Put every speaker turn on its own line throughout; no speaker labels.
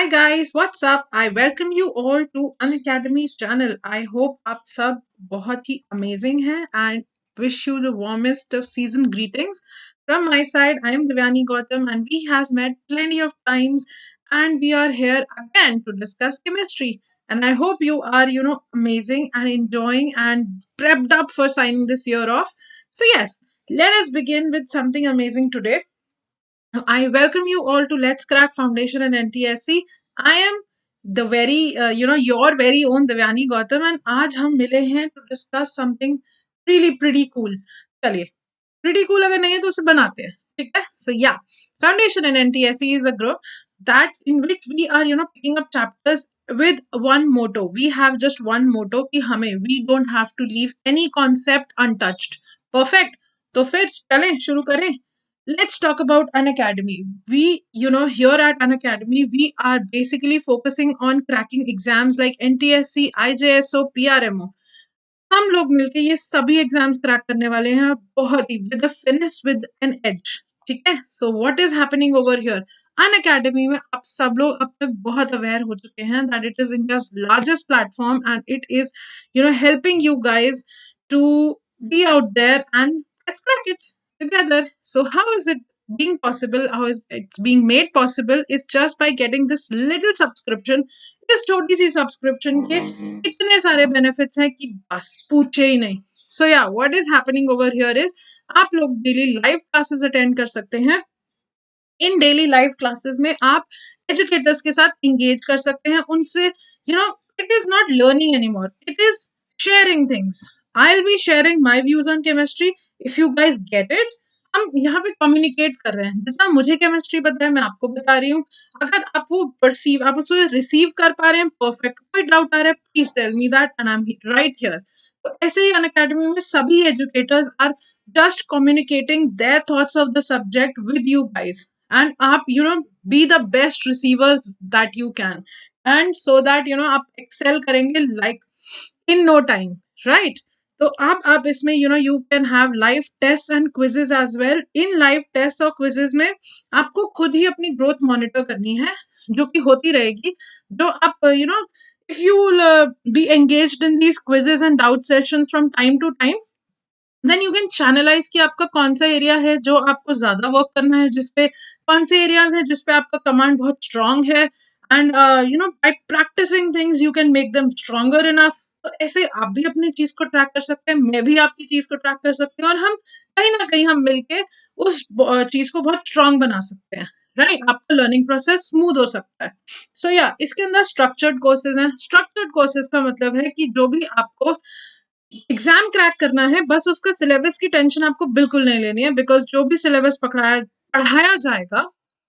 Hi guys, what's up? I welcome you all to Unacademy channel. I hope आप सब बहुत ही amazing हैं and wish you the warmest of season greetings. From my side, I am Divyani Gautam and we have met plenty of times and we are here again to discuss chemistry. And I hope you are, amazing and enjoying and prepped up for signing this year off. So yes, let us begin with something amazing today. I welcome you all to Let's Crack Foundation and NTSC. I am the very, your very own Devyani Gautam and आज हम मिले हैं to discuss something really pretty cool. चलिए, pretty cool अगर नहीं है तो उसे बनाते हैं, ठीक है? So yeah, Foundation and NTSC is a group that in which we are, picking up chapters with one motto. We have just one motto कि हमें we don't have to leave any concept untouched. Perfect. तो फिर चलें शुरू करें. Let's talk about an academy. Here at an academy, we are basically focusing on cracking exams like NTSC, IJSO, PRMO. हम लोग मिलके ये सभी एग्जाम्स क्रैक करने वाले हैं बहुत ही with a finish with an edge. ठीक है. So what is happening over here Unacademy में आप सब लोग अब तक बहुत अवेयर हो चुके हैं that it is India's largest platform and it is helping you guys to be out there and let's crack it together. So how is it being possible? How is it being made possible? Is just by getting this little subscription. इस छोटी सी subscription के इतने सारे benefits हैं कि बस पूछे ही नहीं. सो या what is happening over here is आप लोग डेली लाइव क्लासेस अटेंड कर सकते हैं. इन डेली लाइव क्लासेस में आप एजुकेटर्स के साथ इंगेज कर सकते हैं. उनसे it is not learning anymore, it is sharing things. I will be sharing my views on chemistry. If you guys get it, हम यहाँ पे कम्युनिकेट कर रहे हैं. जितना मुझे केमिस्ट्री पता है मैं आपको बता रही हूँ. अगर आप वो परसीव आप उसको रिसीव कर पा रहे हैं, परफेक्ट. कोई डाउट आ रहा है, please tell me that and I am right here. तो ऐसे ही अन अकेडमी में सभी educators are just communicating their thoughts of the subject with you guys, and आप be the best receivers that you can, and so that आप excel करेंगे like in no time, right? तो आप इसमें you can have live tests and quizzes as well. in live tests और quizzes में आपको खुद ही अपनी growth monitor करनी है, जो कि होती रहेगी. जो आप if you will be engaged in these quizzes and doubt sessions from time to time, then you can channelize कि आपका कौन सा एरिया है जो आपको ज्यादा वर्क करना है, जिसपे कौन से एरियाज है जिसपे आपका कमांड बहुत स्ट्रांग है. And by practicing things you can make them stronger enough. तो ऐसे आप भी अपनी चीज को ट्रैक कर सकते हैं, मैं भी आपकी चीज को ट्रैक कर सकती हूँ, और हम कहीं ना कहीं हम मिलके उस चीज को बहुत स्ट्रांग बना सकते हैं. राइट आपका लर्निंग प्रोसेस स्मूथ हो सकता है. सो या इसके अंदर स्ट्रक्चर्ड कोर्सेज हैं. स्ट्रक्चर्ड कोर्सेज का मतलब है कि जो भी आपको एग्जाम क्रैक करना है, बस उसका सिलेबस की टेंशन आपको बिल्कुल नहीं लेनी है, बिकॉज जो भी सिलेबस पढ़ाया जाएगा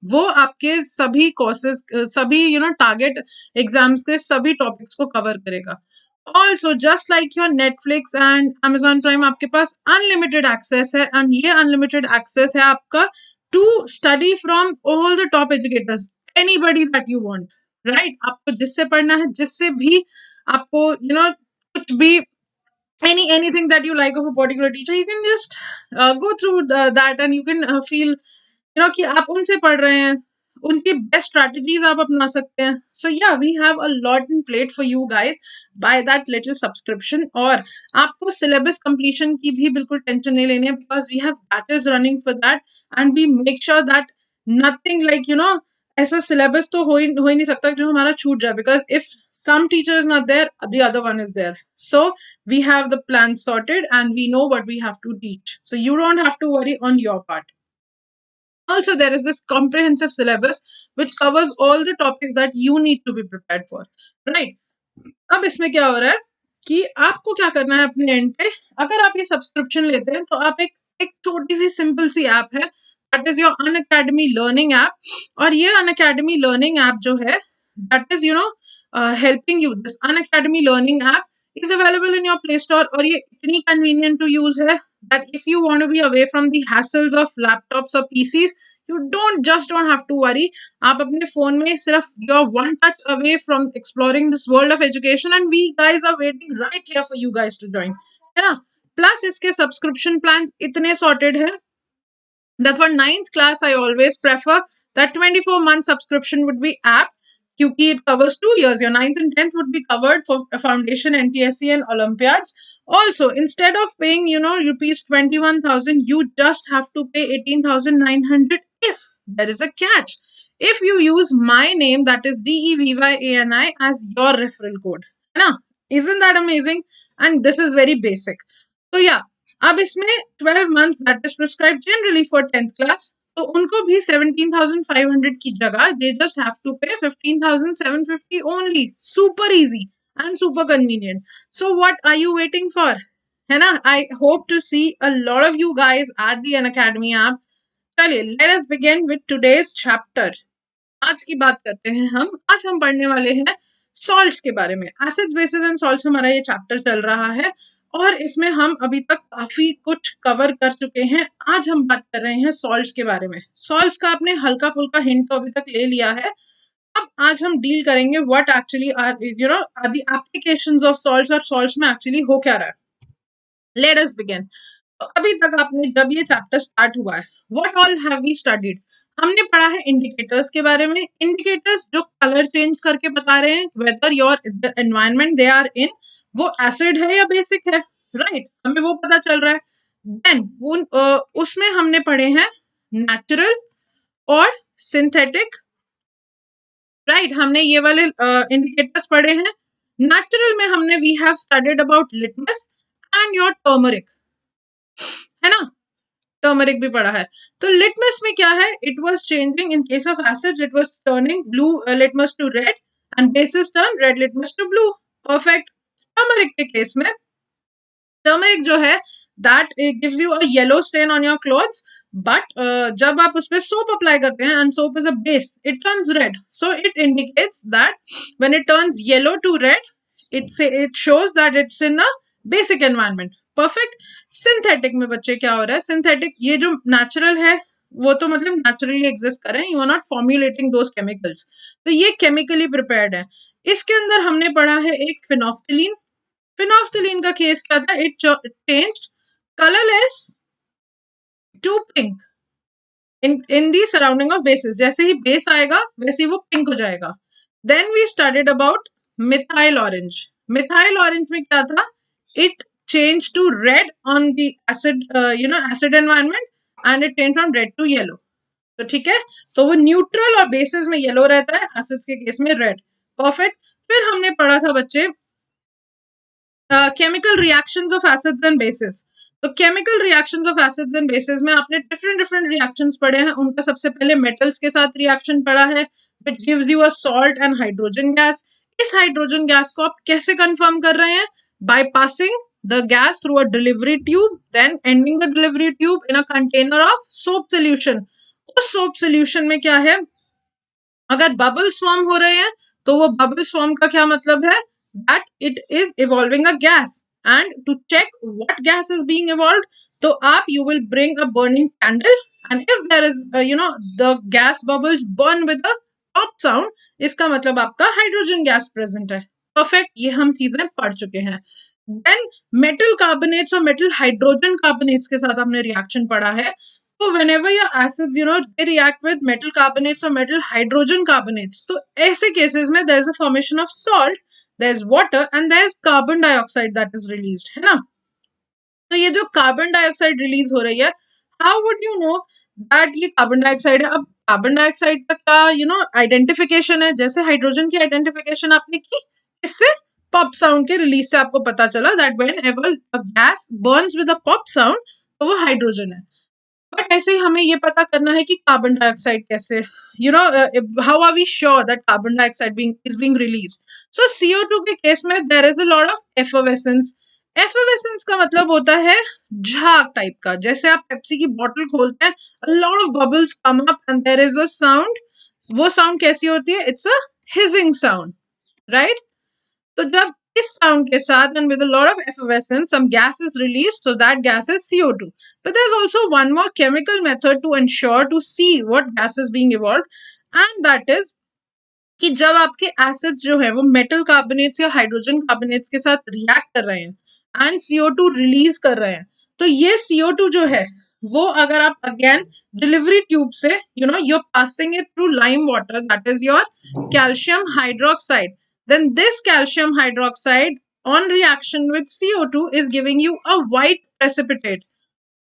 वो आपके सभी कोर्सेज, सभी टारगेट एग्जाम्स के सभी टॉपिक्स को कवर करेगा. Also just like your Netflix and Amazon Prime, आपके पास अनलिमिटेड एक्सेस है, एंड ये अनलिमिटेड एक्सेस है आपका to study from all the top educators, anybody that you want. Right आपको जिससे पढ़ना है, जिससे भी आपको कुछ भी anything that you like of a particular teacher, you can just go through that and you can feel कि आप उनसे पढ़ रहे हैं, उनकी बेस्ट स्ट्रैटेजीज आप अपना सकते हैं. सो या we have a lot in plate for you guys by that little subscription. और आपको सिलेबस कंप्लीशन की भी बिल्कुल टेंशन नहीं लेनी है, because we have batches running for that and we make sure that nothing like ऐसा सिलेबस तो हो ही नहीं सकता जो हमारा छूट जाए, because if some teacher is not there the other one is there. So we have the plan sorted and we know what we have to teach, so you don't have to worry on your part. Also there is this comprehensive syllabus which covers all the topics that you need to be prepared for, right? अब इसमें क्या हो रहा है कि आपको क्या करना है अपने एंड पे. अगर आप ये सब्सक्रिप्शन लेते हैं तो आप एक छोटी सी सिंपल सी ऐप है, that is your Unacademy learning app. और ये अन अकेडमी लर्निंग ऐप जो है, that is helping you. This Unacademy learning app is available in your Play Store, और ये इतनी convenient to use है that if you want to be away from the hassles of laptops or PCs, you don't have to worry. आप अपने phone में सिर्फ you're one touch away from exploring this world of education, and we guys are waiting right here for you guys to join, है ना. Plus इसके subscription plans इतने sorted है that for 9th class I always prefer that 24-month subscription would be apt. क्योंकि it covers 2 years. Your ninth and 10th would be covered for foundation, NTSC and Olympiads. Also, instead of paying, rupees 21,000, you just have to pay 18,900 if there is a catch. If you use my name, that is DEVYANI, as your referral code. है ना? Isn't that amazing? And this is very basic. तो या अब इसमें 12 months that is prescribed generally for 10th class, तो उनको भी 17,500 की जगह they just have to pay 15,750 only. Super easy and super convenient. So what are you waiting for? है ना? I hope to see a lot of you guys at the Unacademy app. चलिए, let us begin with today's chapter. आज की बात करते हैं हम. आज हम पढ़ने वाले हैं सॉल्ट्स के बारे में. एसिड्स, बेसिस एंड सॉल्ट्स हमारा ये चैप्टर चल रहा है और इसमें हम अभी तक काफी कुछ कवर कर चुके हैं. आज हम बात कर रहे हैं सॉल्ट्स के बारे में. सॉल्ट्स का आपने हल्का फुल्का हिंट तो अभी तक ले लिया है. अब आज हम डील करेंगे what actually are the applications of salts और सॉल्ट्स में एक्चुअली हो क्या रहा है. Let us begin. तो अभी तक आपने जब ये चैप्टर स्टार्ट हुआ है, what all have we studied? हमने पढ़ा है इंडिकेटर्स के बारे में. इंडिकेटर्स जो कलर चेंज करके बता रहे हैं whether your the environment they are in वो एसिड है या बेसिक है, राइट? हमें वो पता चल रहा है. देन उसमें हमने पढ़े हैं नेचुरल और सिंथेटिक, राइट? हमने ये वाले इंडिकेटर्स पढ़े हैं. नेचुरल में हमने we have studied about litmus and your turmeric, है ना? टर्मरिक भी पढ़ा है. तो लिटमस में क्या है? It was changing in case of acid, it was turning blue litmus to red and bases turn red litmus to blue. Perfect. Turmeric के केस में टर्मरिक जो है that gives you a yellow stain on your clothes, but जब आप उस पर soap apply करते हैं and soap is a base, it turns red. So it indicates that when it turns yellow to red, it shows that it's in a basic environment. Perfect. Synthetic में बच्चे क्या हो रहा है? सिंथेटिक, ये जो नेचुरल है वो तो मतलब नेचुरली एग्जिस्ट कर रहे हैं, you are not formulating those chemicals, तो ये केमिकली प्रिपेयर्ड है. इसके अंदर हमने पढ़ा है एक फिनोफ्थलीन. फिनोफ्थलीन का केस क्या था? It changed colourless to pink in the surrounding of bases. जैसे ही बेस आएगा वैसे ही वो पिंक हो जाएगा. Then we studied about methyl orange. Methyl orange में क्या था? It changed to red on the acid acid environment and it changed from red to yellow. तो ठीक है, तो वो न्यूट्रल और बेसिस में येलो रहता है, एसिड्स के केस में रेड. परफेक्ट. फिर हमने पढ़ा था बच्चे chemical reactions of acids and bases. तो chemical reactions of acids and bases में आपने डिफरेंट रिएक्शंस पढ़े हैं. उनका सबसे पहले मेटल्स के साथ रिएक्शन पढ़ा है which gives you a salt and hydrogen gas. इस हाइड्रोजन गैस को आप कैसे कंफर्म कर रहे हैं? by passing the gas through a delivery tube, then ending the delivery tube in a container of soap solution. उस soap solution में क्या है? अगर bubbles form हो रहे हैं तो वो bubbles form का क्या मतलब है? That it is evolving a gas. And to check what gas is being evolved, तो आप you will bring a burning candle and if there is the gas bubbles burn with a pop sound, इसका मतलब आपका hydrogen gas present है. Perfect. ये हम चीजें पढ़ चुके हैं. देन मेटल कार्बोनेट्स और मेटल हाइड्रोजन कार्बोनेट्स के साथ हमने रिएक्शन पढ़ा है. तो whenever your acids they react with metal carbonates or metal hydrogen carbonates, तो ऐसे केसेस में there is a formation of salt, there is water and there is carbon dioxide that is released, है ना? तो ये जो कार्बन डाइऑक्साइड रिलीज हो रही है, how would you know that ये कार्बन डाइऑक्साइड है? अब कार्बन डाइऑक्साइड का आइडेंटिफिकेशन है, जैसे हाइड्रोजन की आइडेंटिफिकेशन आपने की, इससे पॉप साउंड के रिलीज से आपको पता चला that whenever a gas Burns with a pop sound तो वो हाइड्रोजन है. बट ऐसे ही हमें ये पता करना है कि कार्बन डाइऑक्साइड कैसे, how are we sure that carbon dioxide is being released? So CO2 के केस में there is a lot of effervescence. Effervescence का मतलब होता है झाग टाइप का. जैसे आप पेप्सी की बोतल खोलते हैं, a lot of bubbles come up and there is a sound. वो साउंड कैसी होती है? It's a hissing sound, right? तो जब इस साउंड के साथ and with a lot of effervescence some gas is released, so that gas is CO2. But there's also one more chemical method to ensure to see what gas is being evolved, and that is कि जब आपके acids जो है वो metal carbonates या hydrogen carbonates के साथ react कर रहे हैं एंड CO2 रिलीज कर रहे हैं, तो ये CO2 जो है वो अगर आप अगेन डिलीवरी ट्यूब से you're passing it through lime water, that is your calcium hydroxide, then this calcium hydroxide on reaction with CO2 is giving you a white precipitate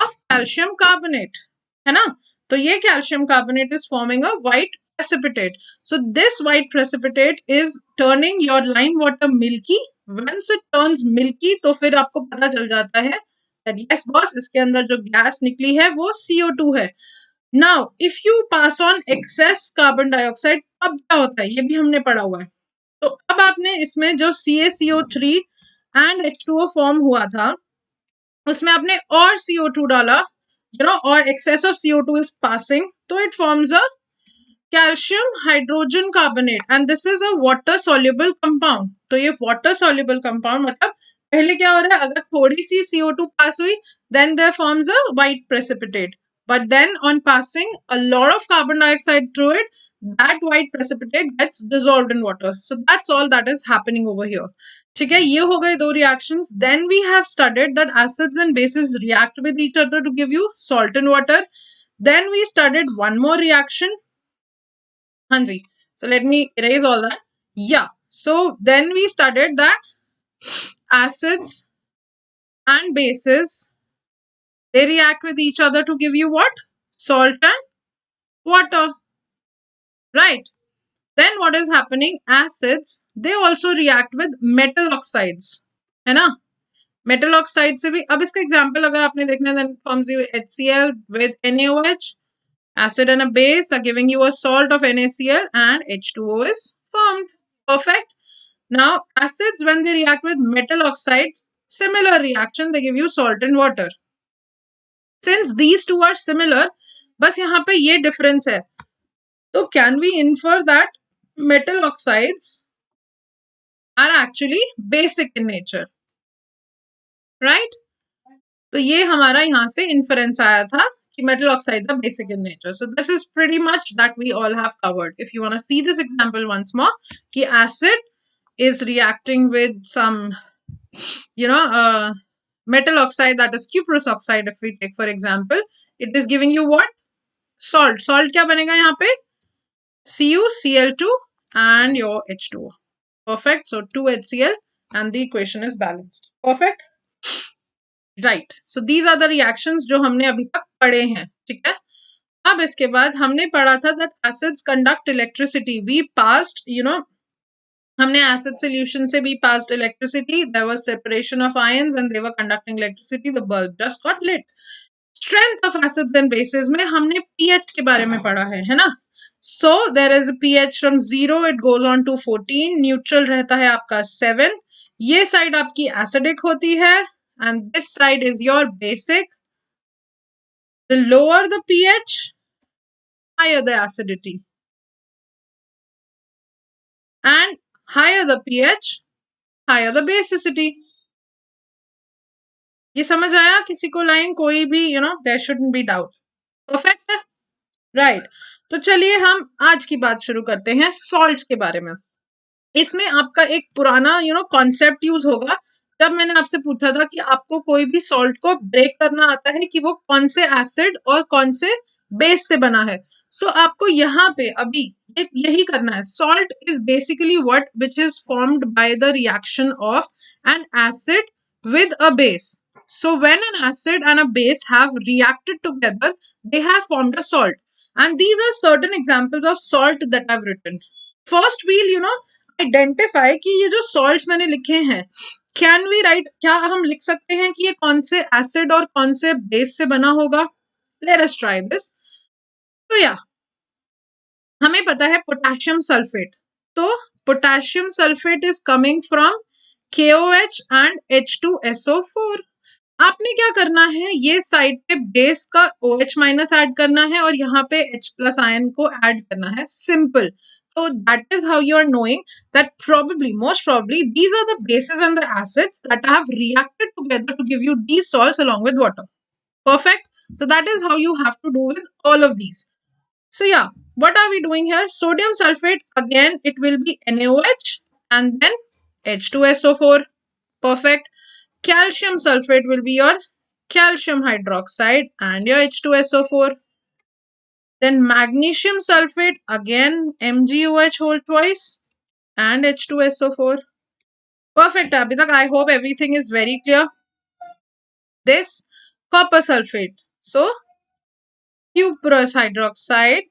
of calcium carbonate, है ना? तो ये calcium carbonate is forming a white precipitate. So this white precipitate is turning your lime water milky. Once it turns milky, तो फिर आपको पता चल जाता है that yes boss, इसके अंदर जो गैस निकली है वो CO2 है. Now if you pass on excess carbon dioxide, अब क्या होता है ये भी हमने पढ़ा हुआ है. तो अब आपने इसमें जो CaCO3 and H2O फॉर्म हुआ था उसमें आपने और CO2 डाला, और excess of CO2 is passing, तो it forms a calcium hydrogen carbonate and this is a water soluble compound. तो ये water soluble compound मतलब पहले क्या हो रहा है, अगर थोड़ी सी CO2 पास हुई then there forms a white precipitate, but then on passing a lot of carbon dioxide through it, that white precipitate gets dissolved in water. So that's all that is happening over here. ठीक है, ये हो गए दो reactions. Then we have studied that acids and bases react with each other to give you salt and water. Then we studied one more reaction. Hanji. So let me erase all that. Yeah. So then we studied that acids and bases, they react with each other to give you what? Salt and water. Right. Then what is happening? Acids, they also react with metal oxides. है ना? Metal oxide से भी, अब इसका example अगर आपने देखना है, then forms you HCl with NaOH. Acid and a base are giving you a salt of NaCl and H2O is formed. Perfect. Now, acids, when they react with metal oxides, similar reaction, they give you salt and water. Since these two are similar, बस यहाँ पे ये difference है. So, can we infer that metal oxides are actually basic in nature? Right? तो ये हमारा यहाँ से inference आया था कि metal oxides are basic in nature. So this is pretty much that we all have covered. If you want to see this example once more, कि acid is reacting with some, metal oxide, that is cuprous oxide. If we take for example, it is giving you what? Salt. Salt क्या बनेगा यहाँ पे? CuCl2 and your H2O. Perfect. So 2HCl and the equation is balanced. Perfect. Right. So these are the reactions जो हमने अभी तक पढ़े हैं. ठीक है, अब इसके बाद हमने पढ़ा था that acids conduct electricity. We passed हमने एसिड सोल्यूशन से भी passed electricity. There was separation of ions and they were conducting electricity. The bulb just got lit. Strength of acids and bases में हमने पीएच के बारे में पढ़ा है ना. So there is a pH from 0 it goes on to 14. Neutral रहता है आपका 7. ये साइड आपकी एसिडिक होती है and this side is your basic. The lower the pH, higher the acidity, and higher the pH, higher the basicity. ये समझ आया किसी को लाइन? कोई भी there shouldn't be doubt. Perfect है. Right. तो चलिए हम आज की बात शुरू करते हैं सॉल्ट्स के बारे में. इसमें आपका एक पुराना कॉन्सेप्ट यूज होगा. तब मैंने आपसे पूछा था कि आपको कोई भी सॉल्ट को ब्रेक करना आता है कि वो कौन से एसिड और कौन से बेस से बना है. सो आपको यहाँ पे अभी यही करना है. Salt is basically what which is formed by the reaction of N acid with a base. So when an acid and a base have reacted together, they have formed a salt. And these are certain examples of salt that I've written. First we'll identify कि ये जो salts मैंने लिखे हैं, can we write, क्या हम लिख सकते हैं कि ये कौन से एसिड और कौन से बेस से बना होगा? Let us try this. तो हमें पता है पोटेशियम सल्फेट. तो potassium sulphate is coming from KOH and H2SO4. आपने क्या करना है, ये साइड पे बेस का OH माइनस ऐड करना है और यहाँ पे H प्लस आयन को ऐड करना है. Simple. So that is how you are knowing that most probably, these are the bases and the acids that have reacted together to give you these salts along with water. Perfect. So that is how you have to do with all of these. So what are we doing here? Sodium sulfate, again it will be NaOH and then H2SO4. Perfect. Calcium sulfate will be your calcium hydroxide, and your H2SO4. Then magnesium sulfate, again MgOH whole twice, and H2SO4. Perfect, Abhitak. I hope everything is very clear. This copper sulfate. So, cuprous hydroxide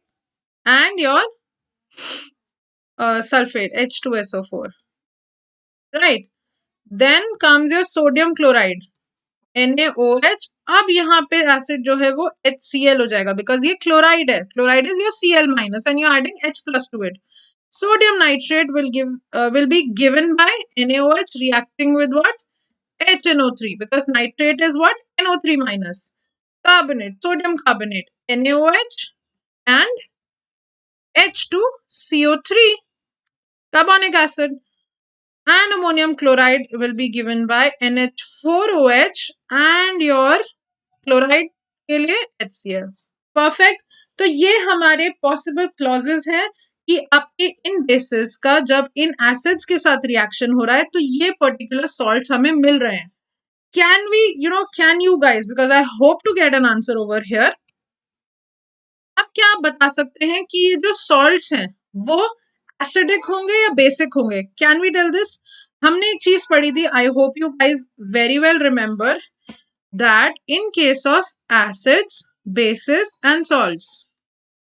and your sulfate, H2SO4. Right. Then comes your sodium chloride, NaOH. अब यहाँ पे acid जो है वो HCl हो जाएगा because ये chloride है. Chloride is your Cl minus and you're adding H plus to it. Sodium nitrate will be given by NaOH reacting with what? HNO3 because nitrate is what? NO3 minus. Carbonate, sodium carbonate, NaOH and H2CO3, carbonic acid. And ammonium chloride will be given by NH4OH and your chloride के लिए HCl. Perfect. तो ये हमारे possible clauses हैं कि आपके इन basis का जब इन एसिड्स के साथ रिएक्शन हो रहा है तो ये पर्टिकुलर सॉल्ट्स हमें मिल रहे हैं. Can we can you guys, because I hope to get an answer over here. अब क्या आप बता सकते हैं कि ये जो सॉल्ट्स हैं वो एसिडिक होंगे या बेसिक होंगे? Can we tell this? हमने एक चीज पढ़ी थी, I hope you guys very well remember, that in case of acids, bases and salts,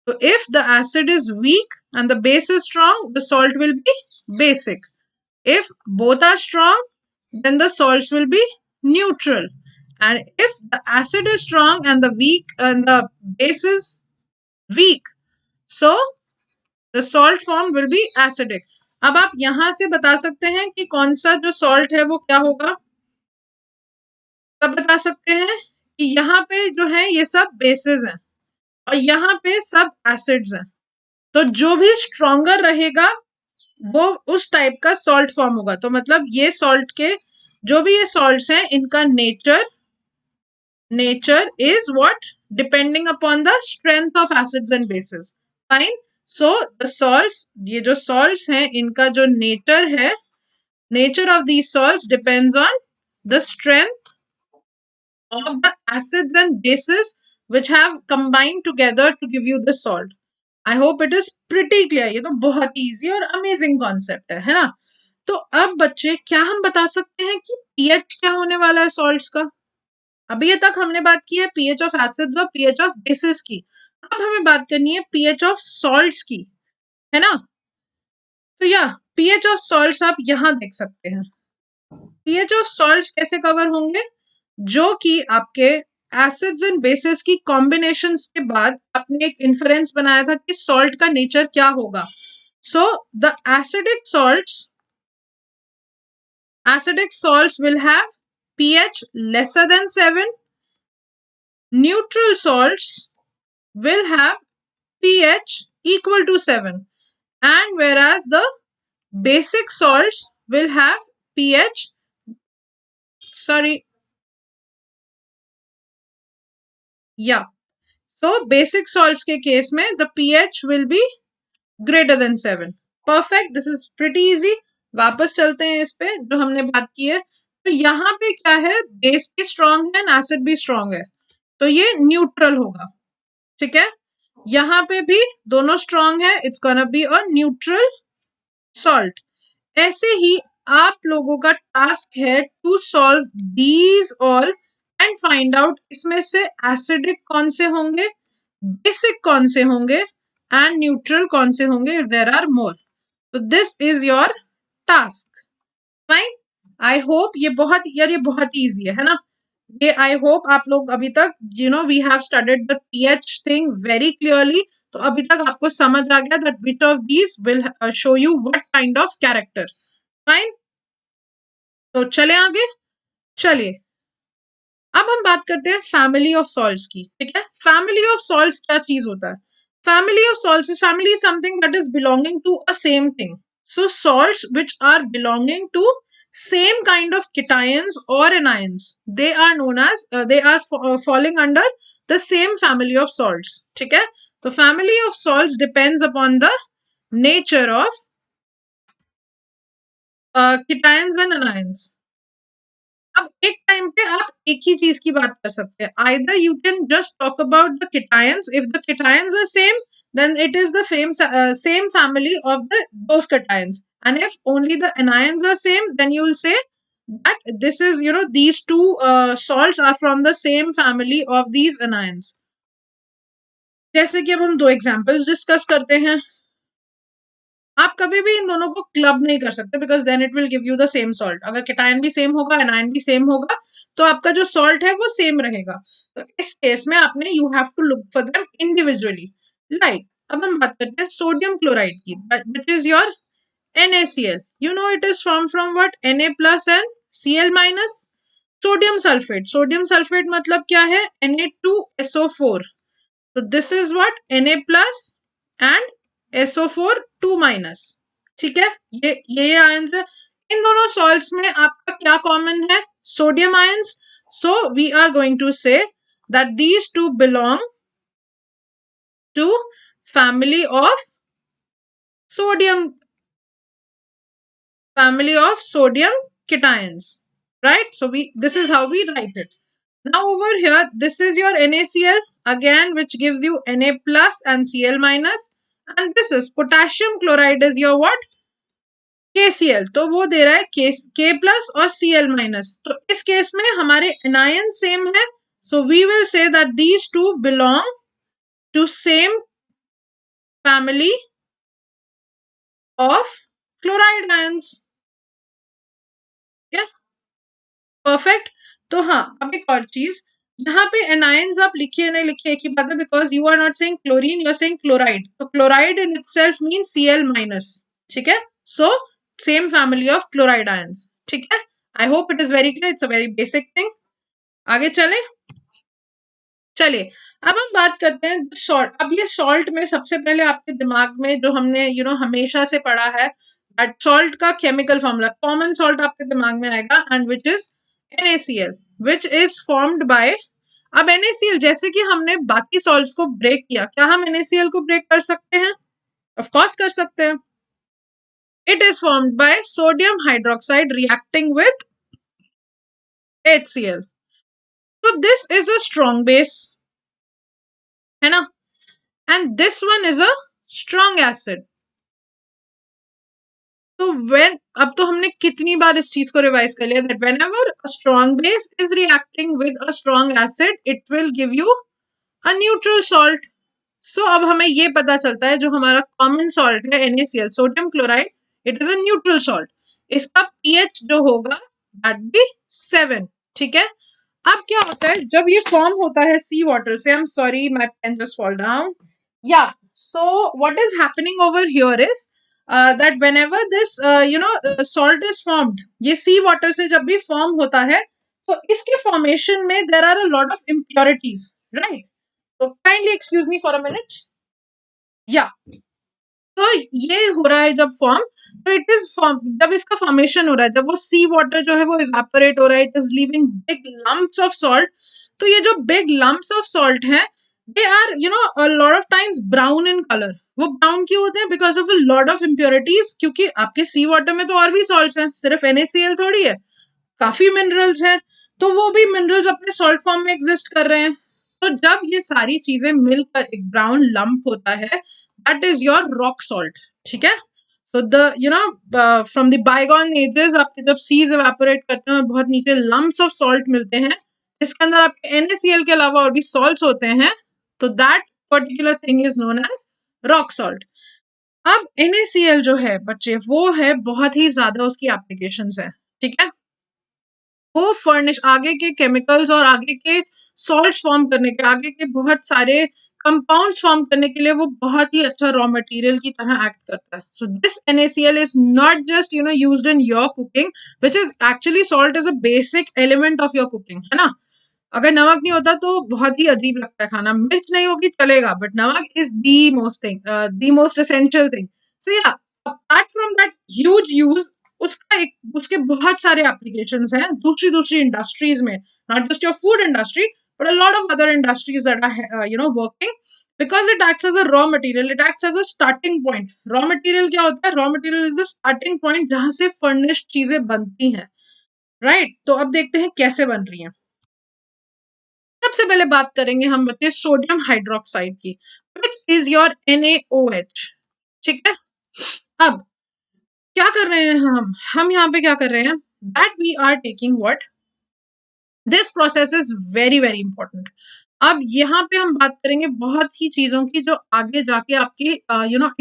so if the acid is weak and the base is strong, the salt will be basic. If both are strong, then the salts will be neutral. And if the acid is strong and the base is weak, so the salt form will be acidic. अब आप यहां से बता सकते हैं कि कौन सा जो सॉल्ट है वो क्या होगा. कब बता सकते हैं कि यहाँ पे जो है ये सब बेसिस हैं और यहाँ पे सब एसिड्स हैं. तो जो भी स्ट्रॉन्गर रहेगा वो उस टाइप का सॉल्ट फॉर्म होगा. तो मतलब ये सॉल्ट के जो भी ये सॉल्ट्स हैं इनका nature is what? Depending upon the strength of acids and basis. Fine. So the salts, ये जो सॉल्ट्स हैं इनका जो नेचर है, nature of these salts depends on the strength of the acids and bases which have combined together to give you the salt. I hope it is pretty clear. ये तो बहुत easy और amazing concept है ना? तो अब बच्चे क्या हम बता सकते हैं कि pH क्या होने वाला है salts का? अभी तक हमने बात की है pH of acids और pH of bases की. अब हमें बात करनी है pH of salts की, है ना? तो या pH of salts आप यहाँ देख सकते हैं. pH of salts कैसे कवर होंगे? जो कि आपके एसिड्स एंड बेसिस की कॉम्बिनेशंस के बाद आपने एक इन्फरेंस बनाया था कि सॉल्ट का नेचर क्या होगा. So the acidic salts will have pH lesser than 7. Neutral salts will have pH equal to 7. And whereas the basic salts will have pH, so basic salts के केस में the pH will be greater than 7. Perfect. This is pretty easy. वापस चलते हैं इस पे जो हमने बात की है. तो यहाँ पे क्या है, बेस भी स्ट्रॉन्ग है एंड एसिड भी स्ट्रॉन्ग है, तो ये न्यूट्रल होगा. ठीक है. यहाँ पे भी दोनों स्ट्रॉन्ग है, it's gonna be a neutral salt. ऐसे ही आप लोगों का टास्क है to solve these all and find out इसमें से एसिडिक कौन से होंगे, बेसिक कौन से होंगे एंड न्यूट्रल कौन से होंगे इफ देयर आर मोर. तो this is your task. Fine. I hope ये बहुत इजी है ना? ये आई होप आप लोग अभी तक we have studied the pH thing very clearly. तो अभी तक आपको समझ आ गया that which of these will show you what kind of character. Fine. तो चले आगे. चलिए अब हम बात करते हैं फैमिली ऑफ सॉल्ट्स की. ठीक है. फैमिली ऑफ सॉल्ट्स क्या चीज होता है? Family of salts is family is something that is belonging to a same thing. So salts which are belonging to same kind of cations or anions, they are known as they are falling under the same family of salts. ठीक है. तो family of salts depends upon the nature of cations and anions. अब एक time पे आप एक ही चीज की बात कर सकते हैं. Either you can just talk about the cations. If the cations are same, then it is the same family of those cations. And if only the anions are same, then you will say that this is, these two salts are from the same family of these anions. जैसे कि अब हम दो examples discuss करते हैं. आप कभी भी इन दोनों को क्लब नहीं कर सकते because then it will give you the same salt. अगर केटायन भी सेम होगा, एनायन भी सेम होगा, तो आपका जो सॉल्ट है वो सेम रहेगा. तो इस केस में आपने you have to look for them individually. Like अब हम बात करते हैं सोडियम क्लोराइड की, which is your NaCl. You know it is formed from what? Na plus and Cl minus. Sodium sulphate. Sodium sulphate मतलब क्या है? Na2SO4. तो this is what? Na plus and SO4 2 minus. ठीक है, ये ions है. इन दोनों सॉल्ट्स में आपका क्या कॉमन है? Sodium ions. So we are going to say that these two belong to family of sodium cations, right? So this is how we write it. Now over here, this is your NaCl again, which gives you Na plus and Cl minus, and this is potassium chloride is your what? KCl. तो वो दे रहा है K plus और Cl minus. तो इस case में हमारे anion same है. So we will say that these two belong to same family of chloride ions. Yeah, perfect. तो हाँ, अब एक और चीज, यहाँ पे एनायंस आप लिखिए नहीं लिखिए एक ही बात है, because you are not saying chlorine, you are saying chloride. तो chloride in itself means Cl minus. ठीक है, so same family of chloride ions. ठीक है, I hope it is very clear. It's a very basic thing. आगे चले. चलिए अब हम बात करते हैं सॉल्ट. अब ये सॉल्ट में सबसे पहले आपके दिमाग में जो हमने हमेशा से पढ़ा है, दैट सॉल्ट का केमिकल फॉर्मूला, कॉमन सॉल्ट आपके दिमाग में आएगा, and which is NaCl, which is formed by. अब NaCl जैसे कि हमने बाकी सॉल्ट्स को ब्रेक किया, क्या हम NaCl को ब्रेक कर सकते हैं? ऑफ कोर्स कर सकते हैं. It is formed by sodium hydroxide reacting with HCl. तो this is a strong base, है ना, and this one is a strong acid. तो when, अब तो हमने कितनी बार इस चीज को रिवाइज कर लिया, that whenever a strong base is reacting with a strong acid, it will give you a neutral salt. So अब हमें ये पता चलता है जो हमारा कॉमन सॉल्ट है NaCl, sodium chloride, it is a neutral salt. इसका pH जो होगा दैट बी 7. ठीक है, अब क्या होता है जब ये फॉर्म होता है सी वाटर से, I am sorry my pen just fall down. Yeah so what is happening over here is that whenever this salt is formed, ये सी वाटर से जब भी फॉर्म होता है, तो इसके फॉर्मेशन में there are a lot of impurities, right? तो kindly excuse me for a minute. Yeah तो ये हो रहा है जब फॉर्म, तो इट इज फॉर्म, जब इसका फॉर्मेशन हो रहा है, जब वो सी वाटर जो है वो इवेपोरेट हो रहा है, it is leaving big lumps of salt. तो ये जो बिग लम्प्स ऑफ सॉल्ट है, they are a lot of times brown in colour. वो ब्राउन क्यों होते हैं? Because of a lot of impurities. क्योंकि आपके सी वाटर में तो और भी सॉल्ट्स हैं, सिर्फ NaCl थोड़ी है, काफी मिनरल्स हैं. तो वो भी मिनरल्स अपने सॉल्ट फॉर्म में एग्जिस्ट कर रहे हैं. तो जब ये सारी चीजें मिलकर एक ब्राउन लंप होता है, that is your rock salt. ठीक है, so the from the bygone ages, आपके जब सीज इवेपोरेट करते हैं, बहुत नीचे लम्प्स ऑफ सॉल्ट मिलते हैं, जिसके अंदर आपके NaCl के अलावा और भी सॉल्ट्स होते हैं. तो that particular thing is known as rock salt. अब NaCl जो है बच्चे, वो है बहुत ही ज्यादा उसकी एप्लीकेशंस है. ठीक है, वो फर्निश आगे के केमिकल्स और आगे के सॉल्ट फॉर्म करने के, आगे के बहुत सारे कंपाउंड्स फॉर्म करने के लिए वो बहुत ही अच्छा रॉ मटेरियल की तरह एक्ट करता है. So this NaCl is not just used in your cooking, which is actually salt is a basic element of your cooking, है ना. अगर नमक नहीं होता तो बहुत ही अजीब लगता है खाना. मिर्च नहीं होगी चलेगा, बट नमक is the most thing, the most essential thing. So yeah apart from that huge use, उसके बहुत सारे एप्लीकेशंस हैं दूसरी दूसरी इंडस्ट्रीज में, not just your food industry, but a lot of other industries that are working, because it acts as a raw material, it acts as a starting point. Raw material क्या होता है? Raw material is the starting point जहां से furnished चीजें बनती हैं, right. तो अब देखते हैं कैसे बन रही है। सबसे पहले बात करेंगे हम बच्चे सोडियम हाइड्रोक्साइड की, विच इज योर NaOH। ठीक है। अब क्या कर रहे हैं हम यहाँ पे क्या कर रहे हैं, that we are taking what, this process is very very important. अब यहाँ पे हम बात करेंगे बहुत ही चीजों की जो आगे जाके आपके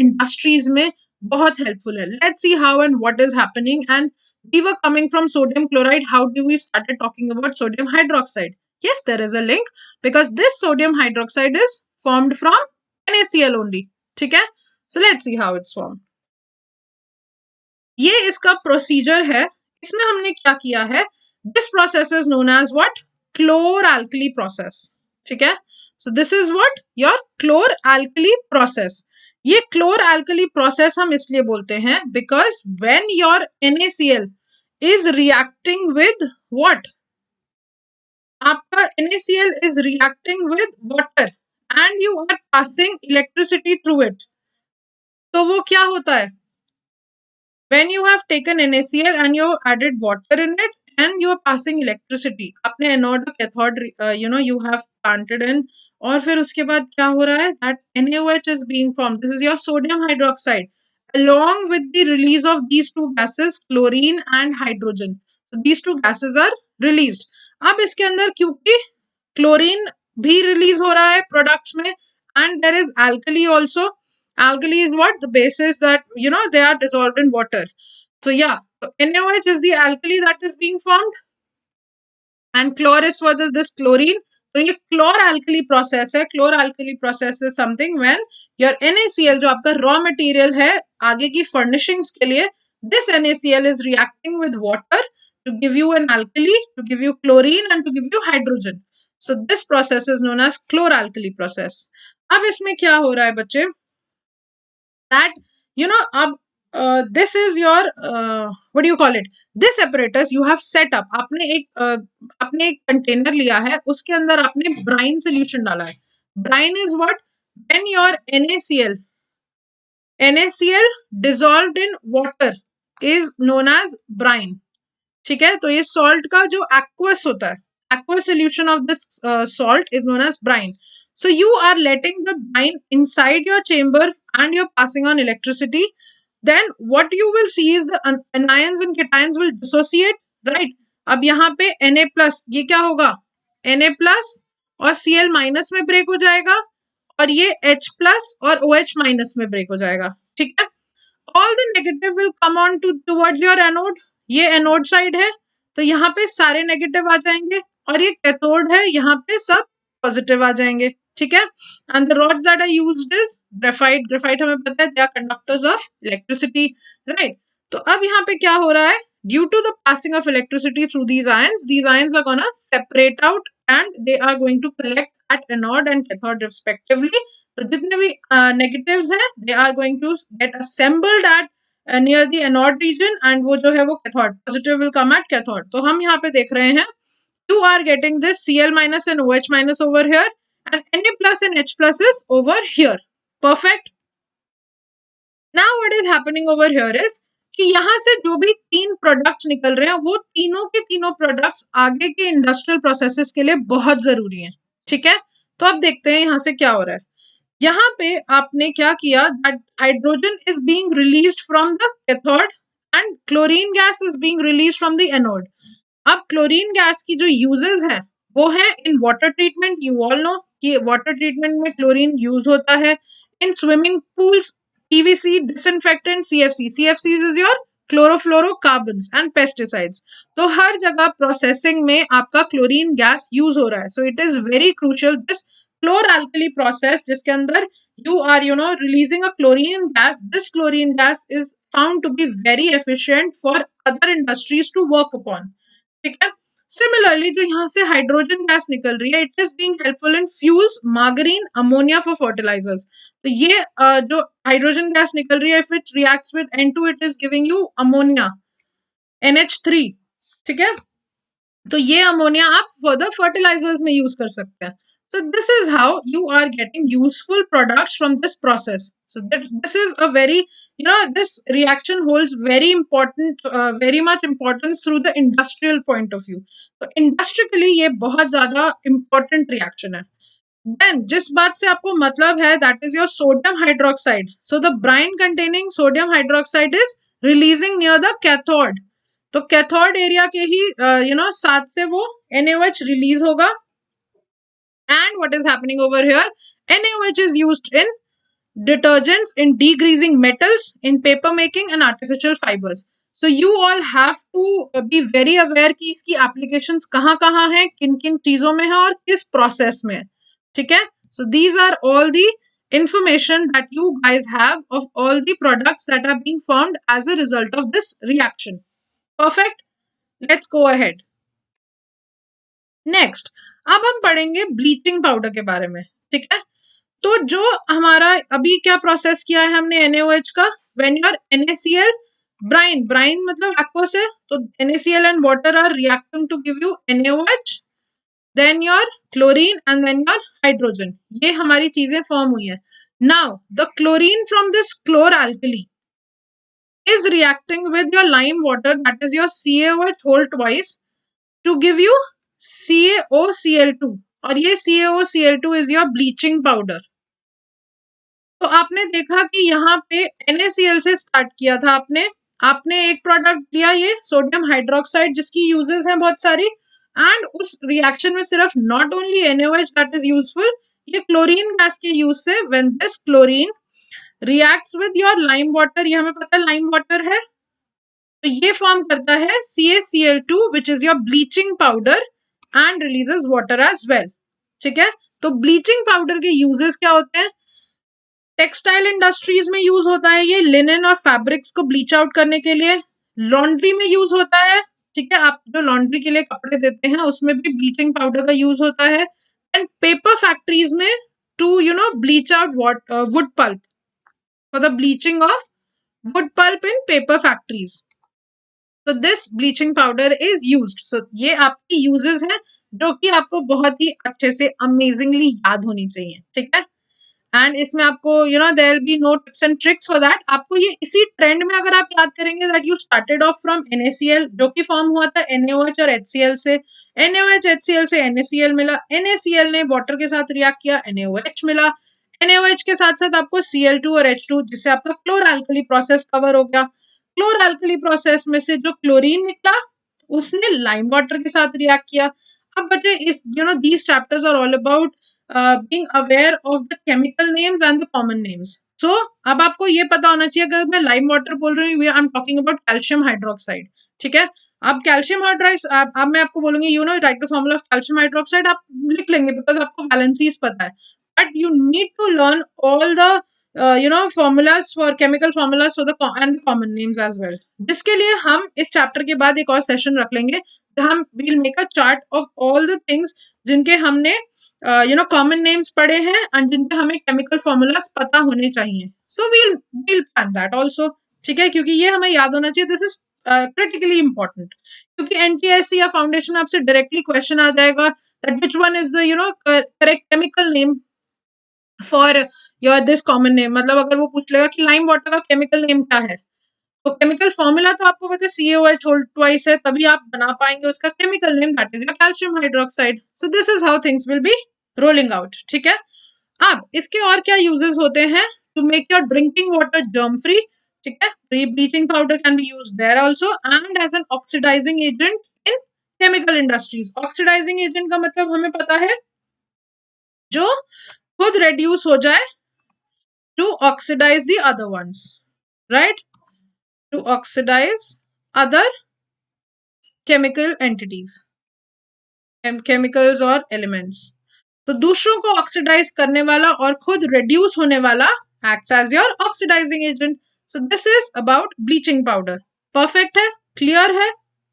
इंडस्ट्रीज में बहुत हेल्पफुल है। Let's see how and what is happening, and we were coming from sodium chloride, how do we started talking about sodium hydroxide. Yes, there is a link because this sodium hydroxide is formed from NaCl only. ठीक है। So let's see how it's formed. ये इसका procedure है। इसमें हमने क्या किया है, this process is known as what, chlor alkali process. ठीक है। So this is what your chlor alkali process. ये क्लोर एल्कली प्रोसेस हम इसलिए बोलते हैं because when your NaCl is reacting with what, आपका NaCl is reacting with water and you are passing electricity through it, तो वो क्या होता है, when you have taken NaCl and you added water in it and you are passing electricity, अपने anode cathode you have planted in, और फिर उसके बाद क्या हो रहा है, that NaOH is being formed, this is your sodium hydroxide along with the release of these two gases chlorine and hydrogen, so these two gases are released। अब इसके अंदर क्योंकि क्लोरीन भी रिलीज हो रहा है प्रोडक्ट्स में, and there is alkali also, alkali is what, the bases that they are dissolved in water, so yeah, NaOH is the alkali that is being formed and chlor is for this chlorine। तो ये क्लोर alkali process है। क्लोर alkali process is something when your NaCl जो आपका raw material है आगे की furnishings के लिए, this NaCl is reacting with water to give you an alkali, to give you chlorine and to give you hydrogen, so this process is known as chlor alkali process। अब इसमें क्या हो रहा है बच्चे, that अब this is your what do you call it, this apparatus you have set up, आपने एक कंटेनर लिया है, उसके अंदर आपने ब्राइन सोल्यूशन डाला है। Brine is what, when your NaCl dissolved in water is known as brine। ठीक है। तो ये सॉल्ट का जो एक्वस होता है, aqueous solution of this salt is known as brine। So you are letting the brine inside your chamber and you're passing on electricity, then what you will see is the anions and cations will dissociate, right। अब यहाँ पे Na plus ये क्या होगा, Na plus और Cl minus में break हो जाएगा और ये H plus और OH minus में ब्रेक हो जाएगा। ठीक है। all the negative will come on to towards your anode, ये एनोड साइड है तो यहाँ पे सारे नेगेटिव आ जाएंगे, और ये कैथोड है यहाँ पे सब पॉजिटिव आ जाएंगे। ठीक है। And the rods that are used is graphite, graphite हमें पता है they are conductors of electricity, right. तो अब यहाँ पे क्या हो रहा है, due to the passing of electricity through these ions are gonna separate out and they are going to collect at anode and cathode respectively। तो जितने भी negatives हैं they are going to get assembled at near the anode region and वो जो है वो cathode, positive will come at cathode। तो हम यहाँ पे देख रहे हैं you are getting this Cl minus and OH minus over here and Na plus and H plus is over here। Perfect। Now what is happening over here is कि यहाँ से जो भी तीन प्रोडक्ट्स निकल रहे हैं वो तीनों के तीनों प्रोडक्ट्स आगे के इंडस्ट्रियल प्रोसेसेस के लिए बहुत जरूरी हैं। ठीक है। तो अब देखते हैं यहाँ से क्या हो रहा है। यहाँ पे आपने क्या किया, that hydrogen is being released from the cathode and chlorine gas is being released from the anode. अब क्लोरीन गैस की जो यूजेस हैं वो है in water treatment, you all know कि वाटर ट्रीटमेंट में क्लोरीन यूज होता है, in swimming pools, PVC, disinfectant, CFC, CFCs is your chlorofluorocarbons and pesticides। तो हर जगह प्रोसेसिंग में आपका क्लोरीन गैस यूज हो रहा है। So it is very crucial this chlor alkali process जिसके अंदर you are releasing a chlorine gas, this chlorine gas is found to be very efficient for other industries to work upon। ठीक है। Similarly जो यहाँ से hydrogen gas निकल रही है it is being helpful in fuels, margarine, ammonia for fertilizers. तो ये जो हाइड्रोजन गैस निकल रही है if it reacts with N2 it is giving you ammonia NH3। ठीक है। तो ये अमोनिया आप फर्दर फर्टिलाइजर्स में यूज कर सकते हैं। So this is how you are getting useful products from this process. So this is a very, this reaction holds very important, very much importance through the industrial point of view. तो industrially ये बहुत ज्यादा important reaction है. Then जिस बात से आपको मतलब है, that is your sodium hydroxide. So the brine containing sodium hydroxide is releasing near the cathode. तो कैथोड एरिया के ही साथ से वो NaOH रिलीज होगा. And what is happening over here? NaOH is used in detergents, in degreasing metals, in paper making and artificial fibers. So you all have to be very aware कि इसकी applications कहाँ कहाँ हैं, किन किन चीजों में है और किस process में है. ठीक है? So these are all the information that you guys have of all the products that are being formed as a result of this reaction. Perfect. Let's go ahead. Next अब हम पढ़ेंगे ब्लीचिंग पाउडर के बारे में. ठीक है, तो जो हमारा अभी क्या प्रोसेस किया है हमने NaOH का, when your NaCl brine, brine मतलब एक्वस है, तो NaCl and water are reacting to give you NaOH, then your chlorine and then your hydrogen. ये हमारी चीजें फॉर्म हुई है. Now the chlorine from this chlor alkali is reacting with your lime water, that is your CaOH whole twice, to give you CaOCl2. और ये CaOCl2 is your bleaching powder. तो आपने देखा कि यहाँ पे NaCl से स्टार्ट किया था आपने एक प्रोडक्ट लिया ये सोडियम हाइड्रोक्साइड, जिसकी यूजेस हैं बहुत सारी, एंड उस रिएक्शन में सिर्फ not only NaOH that is useful, ये क्लोरीन गैस के यूज से when this chlorine reacts with your lime water, ये हमें पता है लाइम वाटर है, तो ये फॉर्म करता है CaCl2 which is your bleaching powder and releases water as well. ठीक है, तो ब्लीचिंग पाउडर के यूजेस क्या होते हैं? टेक्सटाइल इंडस्ट्रीज में यूज होता है ये लिनन और फैब्रिक्स को ब्लीच आउट करने के लिए. लॉन्ड्री में यूज होता है. ठीक है, आप जो लॉन्ड्री के लिए कपड़े देते हैं उसमें भी ब्लीचिंग पाउडर का यूज होता है. एंड पेपर फैक्ट्रीज में to bleach out wood pulp, for the bleaching of wood pulp in paper factories. तो this bleaching powder is used. So ये आपकी यूजेस हैं जो कि आपको बहुत ही अच्छे से अमेजिंगली याद होनी चाहिए. ठीक है, एंड इसमें आपको there will be no tips and tricks for that. आपको ये इसी ट्रेंड में अगर आप याद करेंगे that you started off from NaCl, जो कि फॉर्म हुआ था NaOH और HCl से. NaOH HCl से NaCl मिला, NaCl ने वाटर के साथ रिएक्ट किया, NaOH मिला. NaOH के साथ साथ आपको Cl2 और H2, जिससे आपका क्लोर अल्कली प्रोसेस कवर हो गया. क्लोर अल्कली प्रोसेस में से जो क्लोरीन निकला उसने लाइम वाटर के साथ रिएक्ट किया. अब बच्चे इस these chapters are all about being aware of the chemical names and the common names. So अब आपको ये पता होना चाहिए, अगर मैं लाइम वाटर बोल रही हूँ, I am talking about calcium hydroxide. ठीक है, अब कैल्शियम हाइड्रोक्साइड, अब मैं आपको बोलूंगी write the formula of calcium hydroxide, आप लिख लेंगे बिकॉज आपको वैलेंसीज पता है. But you need to learn all the formulas for chemical formulas for the and common names as well. जिसके लिए हम इस चैप्टर के बाद एक और सेशन रख लेंगे जहाँ हम we'll make a chart of all the things जिनके हमने कॉमन नेम्स पढ़े हैं एंड जिनके हमें केमिकल फॉर्मूलाज पता होने चाहिए. सो we'll plan that also. ठीक है, क्योंकि ये हमें याद होना चाहिए. दिस इज क्रिटिकली इंपॉर्टेंट, क्योंकि NTSC या फाउंडेशन आपसे डायरेक्टली क्वेश्चन आ जाएगा that which one is the correct chemical name for your this common name. मतलब अगर वो पूछ लेगा कि लाइम वाटर का केमिकल नेम क्या है, तो केमिकल फॉर्मूला तो आपको पता है CaOH होल ट्वाइस है, तभी आप बना पाएंगे उसका chemical name, that is your calcium hydroxide. So this is how things will be rolling out. ठीक है, अब इसके और क्या यूजेस होते हैं? To make your drinking water germ free. ठीक है, तो ये bleaching powder can be used there also and as an oxidizing agent in chemical industries. Oxidizing agent का मतलब हमें पता है जो खुद रेड्यूस हो जाए to oxidize the other ones, right, to oxidize other chemical entities, chemicals और एलिमेंट्स. तो दूसरों को ऑक्सीडाइज करने वाला और खुद रिड्यूस होने वाला acts as your oxidizing agent. So this is about bleaching powder. Perfect है, क्लियर है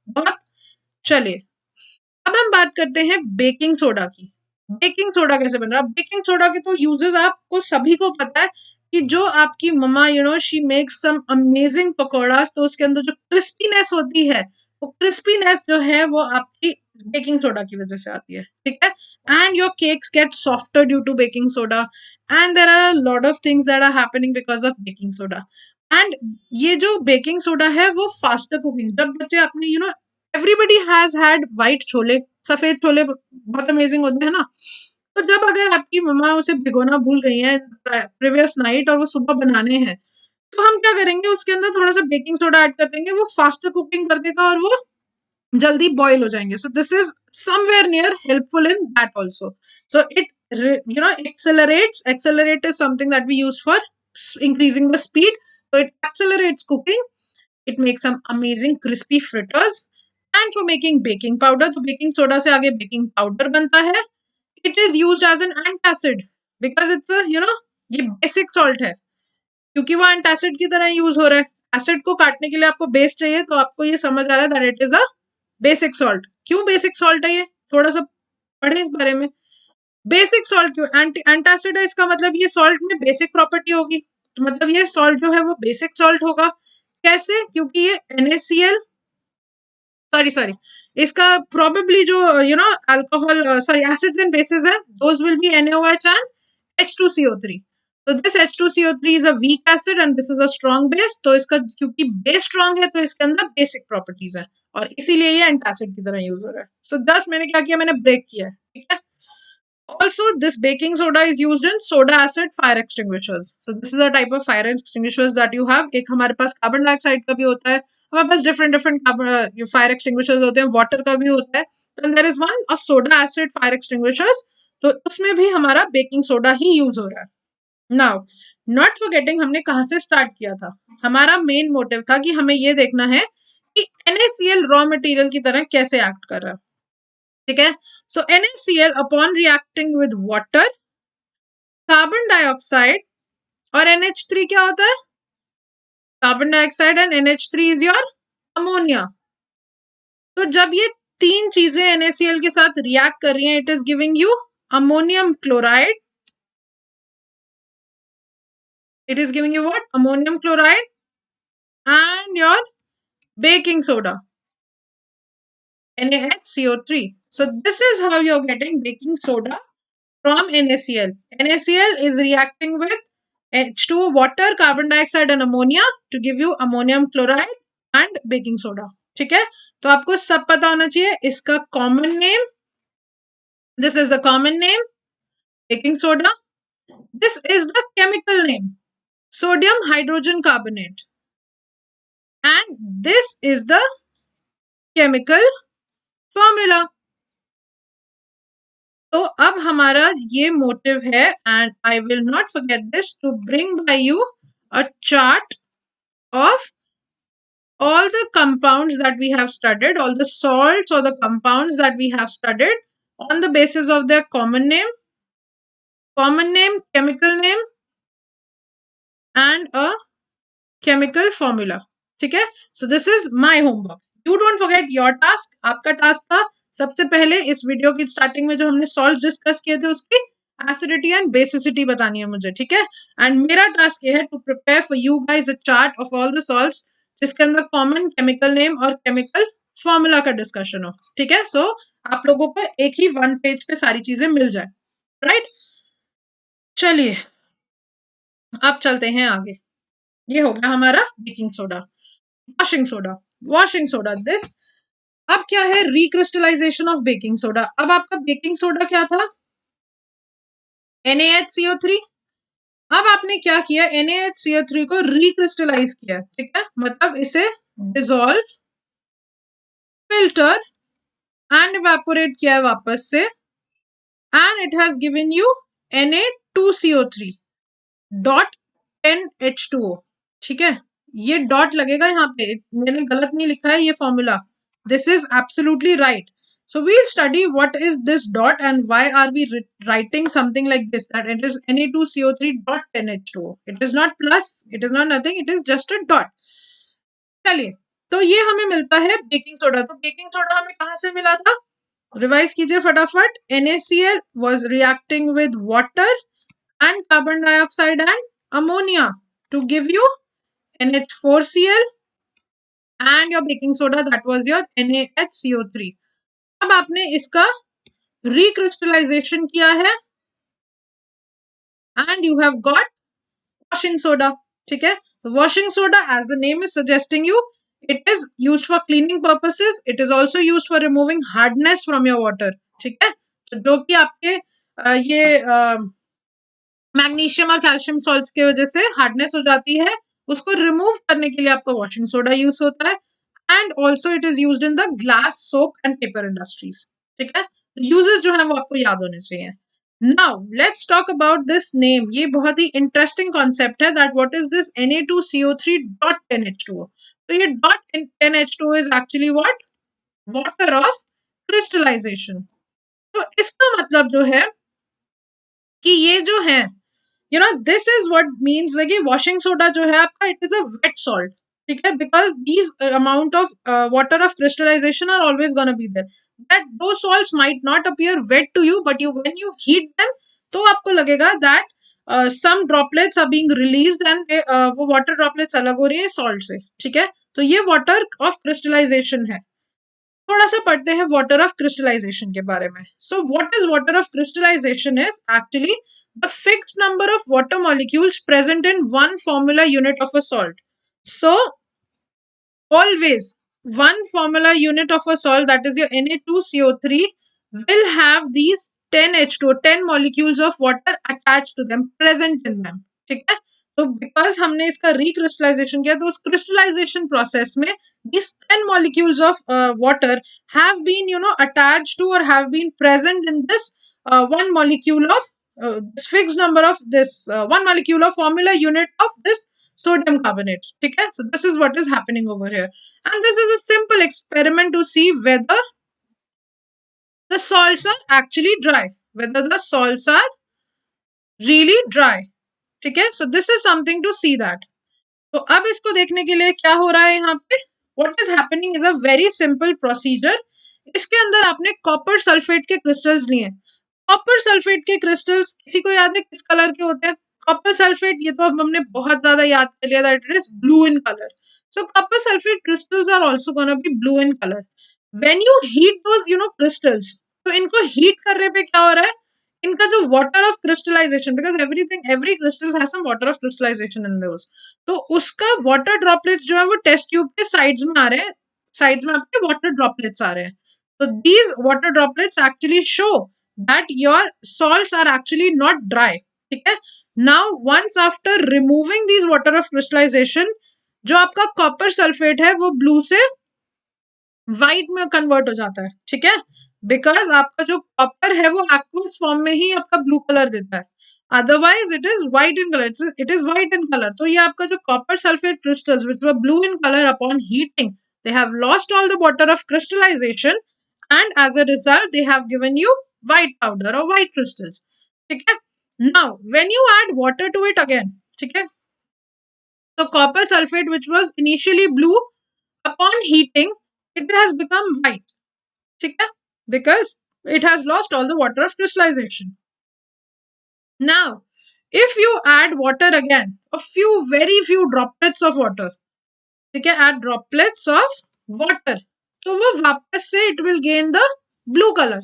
बहुत. चलिए अब हम बात करते हैं बेकिंग सोडा की. बेकिंग सोडा कैसे बन रहा है? बेकिंग सोडा के तो यूजेस आपको सभी को पता है कि जो आपकी mama she makes some amazing pakoras, तो उसके अंदर जो क्रिस्पीनेस होती है, वो क्रिस्पीनेस जो है वो आपकी बेकिंग सोडा की वजह से आती है, ठीक है। And your cakes get softer due to baking soda, and there are lot of things that are happening because of baking soda. And ये जो बेकिंग सोडा है वो फास्टर कुकिंग, जब बच्चे अपने everybody has had white chole, सफेद छोले बहुत amazing होते हैं ना। तो जब अगर आपकी मम्मा उसे भिगोना भूल गई है प्रीवियस नाइट और वो सुबह बनाने हैं, तो हम क्या करेंगे, उसके अंदर थोड़ा सा बेकिंग सोडा ऐड कर देंगे, वो फास्टर कुकिंग कर देगा और वो जल्दी बॉयल हो जाएंगे। सो this is somewhere near helpful in that also. So it accelerate is something that we use for increasing the speed. So it accelerates cooking. It makes some amazing crispy fritters. And for making baking powder, तो baking soda से आगे baking powder बनता है. It is used as an antacid because it's a ये basic salt है, क्योंकि वो antacid की तरह यूज हो रहा है। एसिड को काटने के लिए आपको बेस चाहिए, तो आपको ये समझ आ रहा है that it is a basic salt. क्यों बेसिक सॉल्ट है ये, थोड़ा सा पढ़े इस बारे में। बेसिक सॉल्ट क्यों, एंटासिड है, इसका मतलब ये सॉल्ट में बेसिक प्रॉपर्टी होगी, तो मतलब ये सॉल्ट जो है वो बेसिक सॉल्ट होगा। कैसे, क्योंकि ये NaCl, सॉरी सॉरी, इसका प्रोबेबली जो alcohol sorry acids and bases है, those will be NaOH and H2CO3। तो this H2CO3 is a weak acid and this is a strong base. तो इसका क्योंकि बेस स्ट्रॉन्ग है, तो इसके अंदर बेसिक प्रॉपर्टीज है और इसीलिए ये एंटासिड की तरह यूज हो रहा है। सो जस्ट मैंने क्या किया, मैंने ब्रेक किया है, ठीक है। Also, this baking soda is used in soda acid fire extinguishers. So this is a type of fire extinguishers that you have. एक हमारे पास कार्बन डाइऑक्साइड का भी होता है, हमारे पास डिफरेंट डिफरेंट फायर एक्सटिंग्विशर्स होते हैं, वाटर का भी होता है। And there is one of soda acid fire extinguishers, तो उसमें भी हमारा बेकिंग सोडा ही यूज हो रहा है। नाउ नॉट फॉरगेटिंग, हमने कहाँ से स्टार्ट किया था। हमारा मेन मोटिव था कि हमें ये देखना है कि NaCl रॉ मटेरियल की तरह कैसे एक्ट कर रहा है, ठीक है। सो NaCl upon reacting with water, carbon dioxide और NH3 क्या होता है, carbon dioxide and NH3 is your ammonia. तो जब ये तीन चीजें NaCl के साथ रिएक्ट कर रही हैं, it is giving you ammonium chloride, it is giving you what, ammonium chloride and your baking soda, NaHCO3. So this is how you're getting baking soda from NaCl. NaCl is reacting with H2O, water, carbon dioxide and ammonia to give you ammonium chloride and baking soda. ठीक है, तो आपको सब पता होना चाहिए इसका common name. This is the common name baking soda, this is the chemical name sodium hydrogen carbonate, and this is the chemical formula. तो अब हमारा ये मोटिव है, and I will not forget this, to bring by you a chart of all the compounds that we have studied, all the salts or the compounds that we have studied on the basis of their common name, chemical name and a chemical formula, ठीक है। So this is my homework. You don't forget your task. आपका task था सबसे पहले इस video की starting में जो हमने सॉल्ट डिस्कस किए थे उसकी एसिडिटी एंड बेसिसिटी बतानी है मुझे, ठीक है। एंड मेरा टास्क ये है to prepare for you guys a chart of all the salts जिसके अंदर कॉमन केमिकल नेम और केमिकल फॉर्मूला का डिस्कशन हो, ठीक है। सो आप लोगों को एक ही वन पेज पे सारी चीजें मिल जाए, राइट। चलिए अब चलते हैं आगे। ये हो गया हमारा baking soda. Washing soda, washing soda this, अब क्या है, रिक्रिस्टलाइजेशन ऑफ बेकिंग सोडा। अब आपका बेकिंग सोडा क्या था, NaHCO3। अब आपने क्या किया, NaHCO3 को रिक्रिस्टलाइज किया, ठीक है, मतलब इसे डिसॉल्व, फिल्टर एंड इवेपोरेट किया है वापस से, and it has given you Na2CO3 dot NH2O, ठीक है। ये डॉट लगेगा यहाँ पे, मैंने गलत नहीं लिखा है ये formula, this is absolutely right. So we'll study what is this dot and why are we writing something like this, that it is Na2CO3 dot NH2O. It is not plus, it is not nothing, it is just a dot. चलिए, तो ये हमें मिलता है baking soda. तो baking soda हमें कहाँ से मिला था, रिवाइज कीजिए फटाफट। NaCl was reacting with water and carbon dioxide and ammonia to give you NH4Cl and your baking soda, that was your NaHCO3. अब आपने इसका रिक्रिस्टलाइजेशन किया है and you have got washing soda. ठीक है, तो washing soda as the name is suggesting you, it is used for cleaning purposes, it is also used for removing hardness from your water. ठीक है, तो जो कि आपके ये मैग्नीशियम और कैल्शियम सॉल्ट्स की वजह से हार्डनेस हो जाती है, उसको रिमूव करने के लिए आपका वॉशिंग सोडा यूज होता है. And also it is used in the glass soap and paper industries. ठीक है, यूजेस जो है वो आपको याद होने चाहिए. Now let's talk about this name. ये बहुत ही इंटरेस्टिंग कॉन्सेप्ट है that what is this Na2CO3 dot 10H2O. तो ये dot 10H2O is actually what, water of crystallization. तो इसका मतलब जो है कि ये जो है, you know, this is what means like washing soda जो है आपका, it is a wet salt. ठीक है, because these amount of water of crystallization are always gonna be there. That those salts might not appear wet to you, but you when you heat them, तो आपको लगेगा that some droplets are being released and वो water droplets अलग हो रही है salt से. ठीक है, तो ये वाटर ऑफ क्रिस्टलाइजेशन है. थोड़ा सा पढ़ते हैं वाटर ऑफ क्रिस्टलाइजेशन के बारे में. So what is water of crystallization is actually the fixed number of water molecules present in one formula unit of a salt. सो always one formula unit of a salt, that is your Na2CO3, will have these 10H2, 10 molecules of water attached to them, present in them. ठीक है, तो because हमने इसका recrystallization किया, तो उस crystallisation process में these 10 molecules of water have been, you know, attached to or have been present in this one molecule of this fixed number of this one molecule of formula unit of this sodium carbonate. ठीक है, so this is what is happening over here, and this is a simple experiment to see whether the salts are actually dry, whether the salts are really dry. ठीक है, so this is something to see that. तो अब इसको देखने के लिए क्या हो रहा है यहाँ पे, what is happening is a very simple procedure. इसके अंदर आपने कॉपर सल्फेट के क्रिस्टल्स लिए. कॉपर सल्फेट के क्रिस्टल्स किसी को याद है किस कलर के होते हैं? कॉपर सल्फेट, ये तो अब हमने बहुत ज्यादा याद कर लिया that it is blue in colour. So copper sulphate crystals are also gonna be blue in colour. When you heat those, you know, crystals, तो इनको हीट करने पे क्या हो रहा है, इनका जो water of crystallisation, because everything every crystals has some water of crystallisation in those, तो उसका वाटर ड्रॉपलेट्स जो है वो टेस्ट ट्यूब के साइड्स में आ रहे हैं, साइड्स में आपके वाटर ड्रॉपलेट्स आ रहे हैं. तो these water droplets actually show that your salts are actually not dry. ठीक है, now once after removing these water of crystallization, जो आपका कॉपर सल्फेट है वो ब्लू से व्हाइट में कन्वर्ट हो जाता है. ठीक है, बिकॉज आपका जो कॉपर है वो एक्वस फॉर्म में ही आपका ब्लू कलर देता है, otherwise it is white in colour, it is white in colour. तो ये आपका जो copper sulphate crystals which were blue in colour upon heating, they have lost all the water of crystallization and as a result they have given you white powder or white crystals. ठीक है, now when you add water to it again, ठीक है, so copper sulfate which was initially blue, upon heating it has become white. ठीक है, because it has lost all the water of crystallization. Now if you add water again, a few very few droplets of water, ठीक है, add droplets of water, तो वो वापस से it will gain the blue color.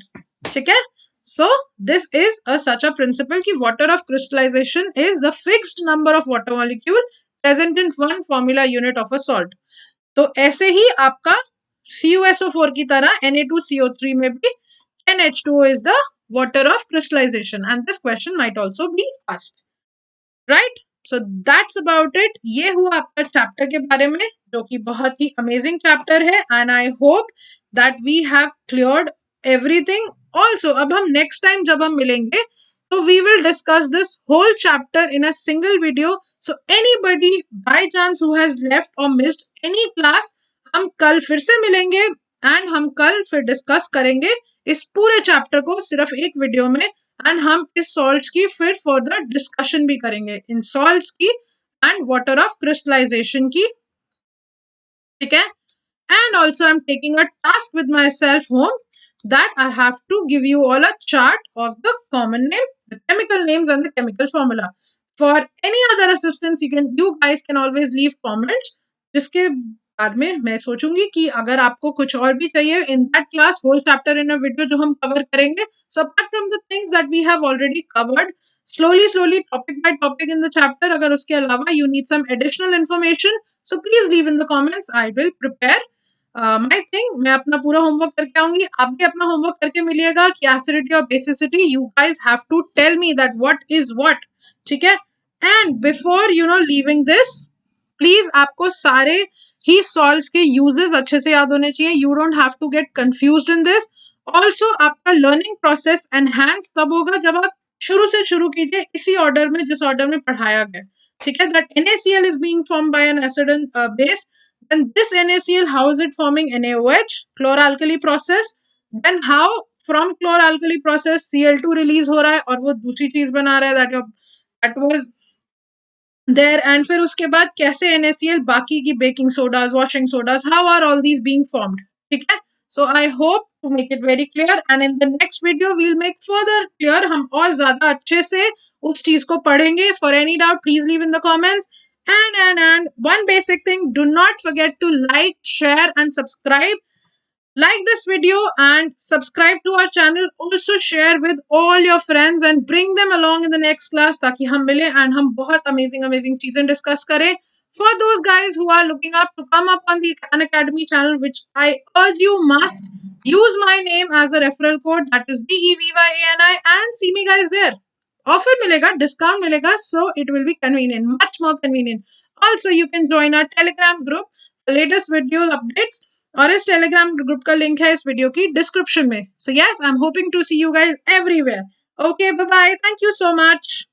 ठीक है, so this is such a principle कि water of crystallization is the fixed number of water molecule present in one formula unit of a salt. तो ऐसे ही आपका CuSO4 की तरह Na2CO3 में भी NH2O is the water of crystallization, and this question might also be asked. Right, so that's about it. ये हुआ आपका चैप्टर के बारे में, जो कि बहुत ही अमेजिंग चैप्टर है, and I hope that we have cleared everything. Also अब हम नेक्स्ट टाइम जब हम मिलेंगे तो we will discuss this whole chapter in a single video. So anybody by chance who has left और मिस्ड एनी क्लास, हम कल फिर से मिलेंगे एंड हम कल फिर डिस्कस करेंगे इस पूरे चैप्टर को सिर्फ एक वीडियो में, एंड हम इस सॉल्ट्स की फिर फर्दर डिस्कशन भी करेंगे, इन सॉल्ट्स की एंड वाटर ऑफ क्रिस्टलाइजेशन की. ठीक है, and also I am taking a task with my self home that I have to give you all a chart of the common name, the chemical names and the chemical formula. For any other assistance, you guys can always leave comments. जिसके बाद में मैं सोचूंगी कि अगर आपको कुछ और भी चाहिए in that class, whole chapter in a video जो हम कवर करेंगे. So apart from the things that we have already covered, slowly topic by topic in the chapter, अगर उसके अलावा you need some additional information, so please leave in the comments. I will prepare my thing. मैं अपना पूरा homework करके आऊंगी, आप भी अपना होमवर्क करके मिलिएगा कि एसिडिटी और basicity, you guys have to tell me that what is what. ठीक है. And before leaving this, please आपको सारे ही सॉल्ट्स के यूजेस अच्छे से याद होने चाहिए. You don't have to get confused in this. Also आपका लर्निंग प्रोसेस एनहांस तब होगा जब आप शुरू से शुरू कीजिए इसी ऑर्डर में जिस ऑर्डर में पढ़ाया गया. ठीक है. That NaCl is being formed by an acid and base. Then this NaCl, how is it forming NaOH? Chloralkali process. Then how from chloralkali process Cl2 release हो रहा है और वो दूसरी चीज बना रहा है, that was there. And फिर उसके बाद कैसे NaCl बाकी की baking sodas, washing sodas, how are all these being formed. ठीक है. So I hope to make it very clear, and in the next video we'll make further clear. हम और ज्यादा अच्छे से उस चीज को पढ़ेंगे. For any doubt, please leave in the comments. And one basic thing, do not forget to like, share, and subscribe. Like this video and subscribe to our channel. Also share with all your friends and bring them along in the next class ताकि हम मिले and हम बहुत amazing चीजें discuss करें. For those guys who are looking up to come up on the Khan Academy channel, which I urge you must use my name as a referral code, that is DEVYANI, and see me guys there. Offer मिलेगा, discount मिलेगा, so it will be convenient, much more convenient. Also, you can join our Telegram group for latest video updates, और इस Telegram group का link है इस video की description में. So yes, I am hoping to see you guys everywhere. Okay, bye bye, thank you so much.